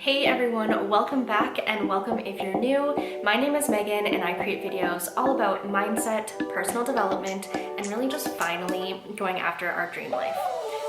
Hey everyone, welcome back and welcome if you're new. My name is Megan and I create videos all about mindset, personal development, and really just finally going after our dream life.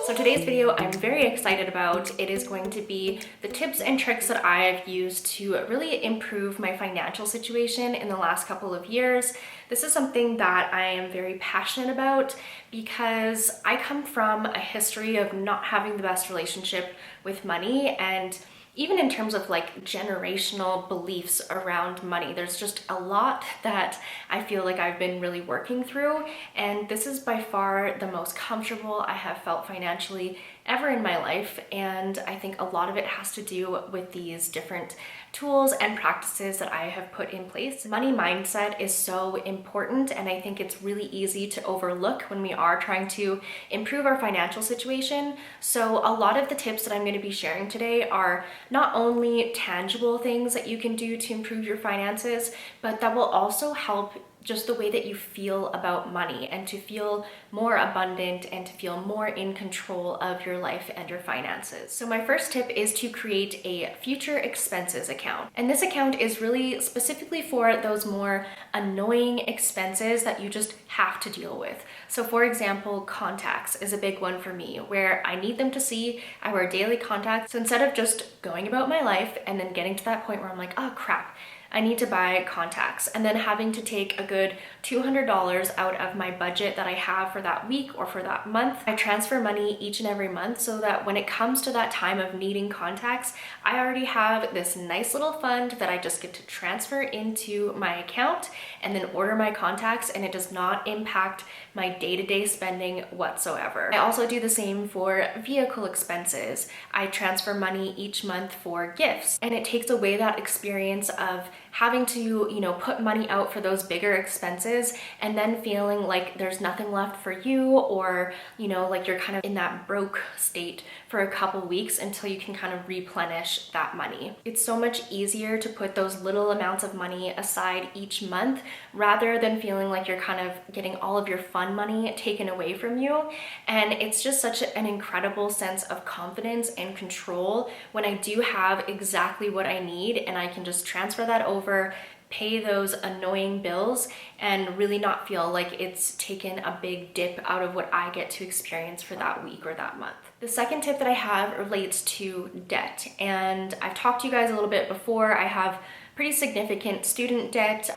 So today's video I'm very excited about. It is going to be the tips and tricks that I've used to really improve my financial situation in the last couple of years. This is something that I am very passionate about because I come from a history of not having the best relationship with money, and even in terms of like generational beliefs around money, there's just a lot that I feel like I've been really working through. And this is by far the most comfortable I have felt financially ever in my life. And I think a lot of it has to do with these different tools and practices that I have put in place. Money mindset is so important, and I think it's really easy to overlook when we are trying to improve our financial situation. So a lot of the tips that I'm going to be sharing today are not only tangible things that you can do to improve your finances, but that will also help just the way that you feel about money and to feel more abundant and to feel more in control of your life and your finances. So my first tip is to create a future expenses account. And this account is really specifically for those more annoying expenses that you just have to deal with. So for example, contacts is a big one for me where I need them to see. I wear daily contacts. So instead of just going about my life and then getting to that point where I'm like, oh crap, I need to buy contacts, and then having to take a good $200 out of my budget that I have for that week or for that month. I transfer money each and every month so that when it comes to that time of needing contacts, I already have this nice little fund that I just get to transfer into my account and then order my contacts, and it does not impact my day-to-day spending whatsoever. I also do the same for vehicle expenses. I transfer money each month for gifts, and it takes away that experience of having to, put money out for those bigger expenses and then feeling like there's nothing left for you, or, like you're kind of in that broke state for a couple weeks until you can kind of replenish that money. It's so much easier to put those little amounts of money aside each month rather than feeling like you're kind of getting all of your fun money taken away from you. And it's just such an incredible sense of confidence and control when I do have exactly what I need and I can just transfer that over, pay those annoying bills, and really not feel like it's taken a big dip out of what I get to experience for that week or that month. The second tip that I have relates to debt, and I've talked to you guys a little bit before. I have pretty significant student debt.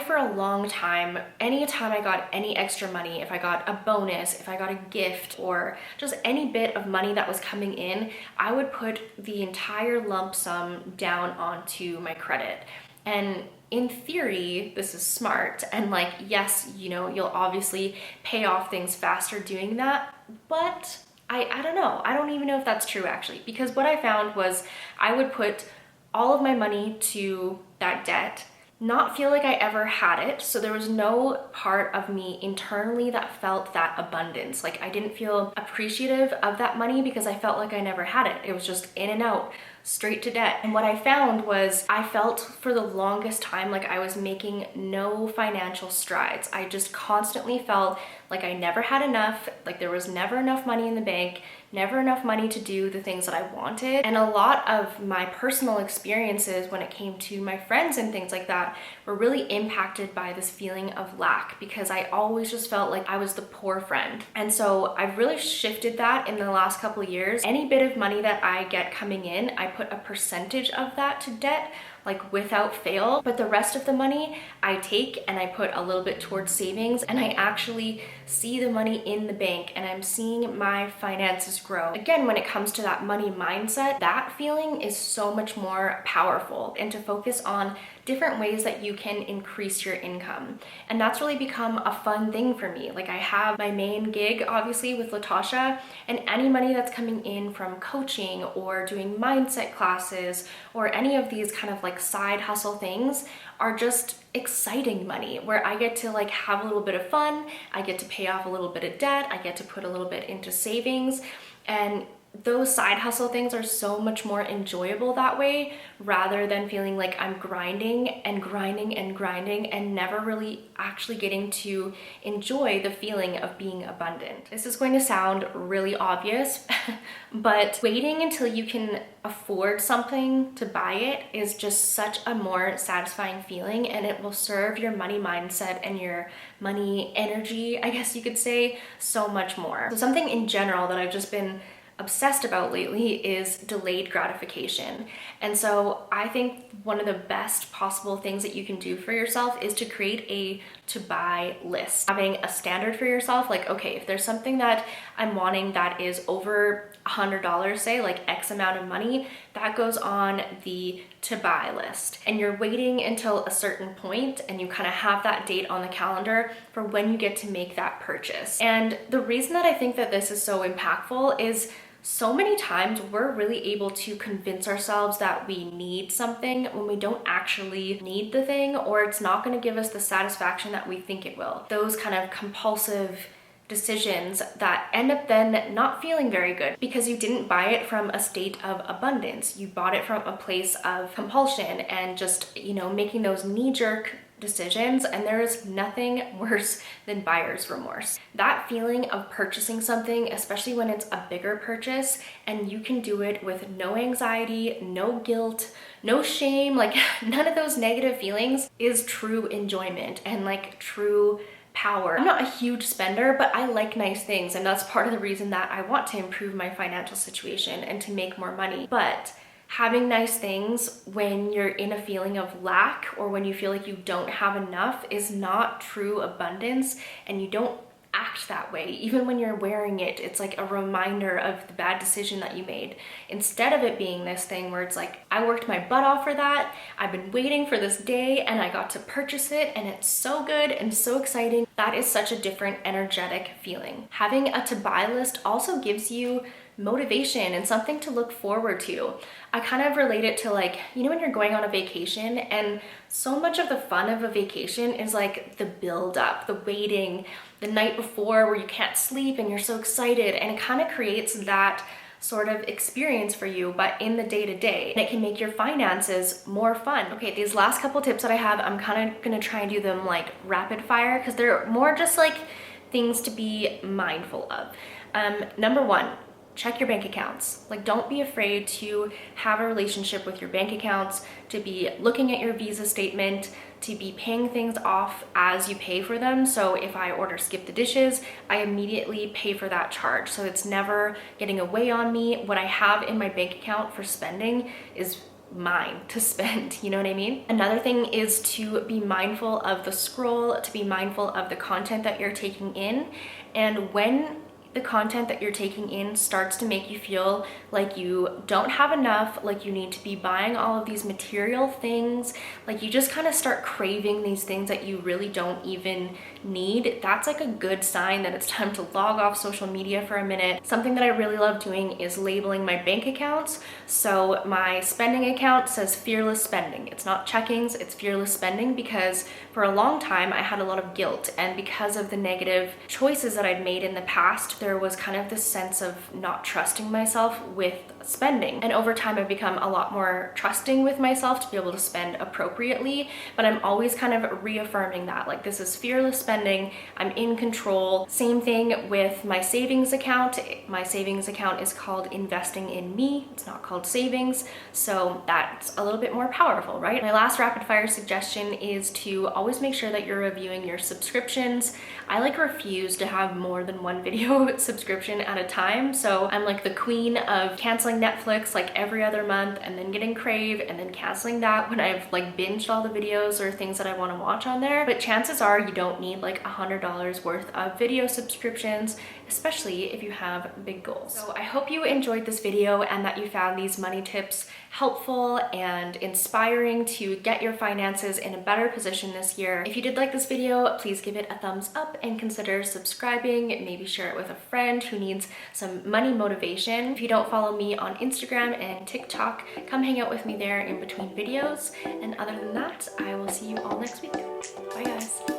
For a long time, anytime I got any extra money, if I got a bonus, if I got a gift, or just any bit of money that was coming in, I would put the entire lump sum down onto my credit. And in theory, this is smart. And yes, you'll obviously pay off things faster doing that. But I don't know. I don't even know if that's true actually. Because what I found was I would put all of my money to that debt, not feel like I ever had it. So there was no part of me internally that felt that abundance. Like I didn't feel appreciative of that money because I felt like I never had it. It was just in and out, straight to debt. And what I found was I felt for the longest time like I was making no financial strides. I just constantly felt like I never had enough, like there was never enough money in the bank, never enough money to do the things that I wanted. And a lot of my personal experiences when it came to my friends and things like that were really impacted by this feeling of lack, because I always just felt like I was the poor friend. And so I've really shifted that in the last couple of years. Any bit of money that I get coming in, I put a percentage of that to debt, like without fail, but the rest of the money I take and I put a little bit towards savings, and I actually see the money in the bank and I'm seeing my finances grow. Again, when it comes to that money mindset, that feeling is so much more powerful, and to focus on different ways that you can increase your income. And that's really become a fun thing for me. Like I have my main gig, obviously, with Latasha, and any money that's coming in from coaching or doing mindset classes or any of these kind of like side hustle things are just exciting money where I get to like have a little bit of fun. I get to pay off a little bit of debt. I get to put a little bit into savings. And those side hustle things are so much more enjoyable that way, rather than feeling like I'm grinding and grinding and grinding and never really actually getting to enjoy the feeling of being abundant. This is going to sound really obvious, but waiting until you can afford something to buy it is just such a more satisfying feeling, and it will serve your money mindset and your money energy, I guess you could say, so much more. So something in general that I've just been obsessed about lately is delayed gratification. And so I think one of the best possible things that you can do for yourself is to create a to buy list. Having a standard for yourself, like, okay, if there's something that I'm wanting that is over $100, say, like X amount of money, that goes on the to buy list. And you're waiting until a certain point and you kind of have that date on the calendar for when you get to make that purchase. And the reason that I think that this is so impactful is so many times we're really able to convince ourselves that we need something when we don't actually need the thing, or it's not going to give us the satisfaction that we think it will. Those kind of compulsive decisions that end up then not feeling very good because you didn't buy it from a state of abundance. You bought it from a place of compulsion and just, making those knee-jerk decisions, and there is nothing worse than buyer's remorse. That feeling of purchasing something, especially when it's a bigger purchase and you can do it with no anxiety, no guilt, no shame, like none of those negative feelings, is true enjoyment and like true power. I'm not a huge spender, but I like nice things, and that's part of the reason that I want to improve my financial situation and to make more money. But having nice things when you're in a feeling of lack or when you feel like you don't have enough is not true abundance, and you don't act that way. Even when you're wearing it, it's like a reminder of the bad decision that you made. Instead of it being this thing where it's like, I worked my butt off for that, I've been waiting for this day and I got to purchase it and it's so good and so exciting. That is such a different energetic feeling. Having a to buy list also gives you motivation and something to look forward to. I kind of relate it to like, when you're going on a vacation, and so much of the fun of a vacation is like the build up, the waiting, the night before where you can't sleep and you're so excited, and it kind of creates that sort of experience for you, but in the day-to-day. And it can make your finances more fun. Okay, these last couple tips that I have, I'm kind of gonna try and do them like rapid fire because they're more just like things to be mindful of. Number one, check your bank accounts. Like, don't be afraid to have a relationship with your bank accounts, to be looking at your Visa statement, to be paying things off as you pay for them. So if I order skip the dishes, I immediately pay for that charge. So it's never getting away on me. What I have in my bank account for spending is mine to spend, you know what I mean? Another thing is to be mindful of the scroll, to be mindful of the content that you're taking in. And when the content that you're taking in starts to make you feel like you don't have enough, like you need to be buying all of these material things, like you just kind of start craving these things that you really don't even need, that's like a good sign that it's time to log off social media for a minute. Something that I really love doing is labeling my bank accounts. So my spending account says fearless spending. It's not checkings, it's fearless spending, because for a long time I had a lot of guilt, and because of the negative choices that I'd made in the past, there was kind of this sense of not trusting myself with spending. And over time I've become a lot more trusting with myself to be able to spend appropriately, but I'm always kind of reaffirming that, like, this is fearless spending, I'm in control. Same thing with my savings account. My savings account is called investing in me, it's not called savings, so that's a little bit more powerful, right? My last rapid fire suggestion is to always make sure that you're reviewing your subscriptions. I like refuse to have more than one video subscription at a time, so I'm like the queen of canceling Netflix like every other month and then getting Crave and then canceling that when I've like binged all the videos or things that I want to watch on there. But chances are you don't need like $100 worth of video subscriptions, especially if you have big goals. So I hope you enjoyed this video and that you found these money tips helpful and inspiring to get your finances in a better position this year. If you did like this video, please give it a thumbs up and consider subscribing. Maybe share it with a friend who needs some money motivation. If you don't follow me on Instagram and TikTok, come hang out with me there in between videos. And other than that, I will see you all next week. Bye guys.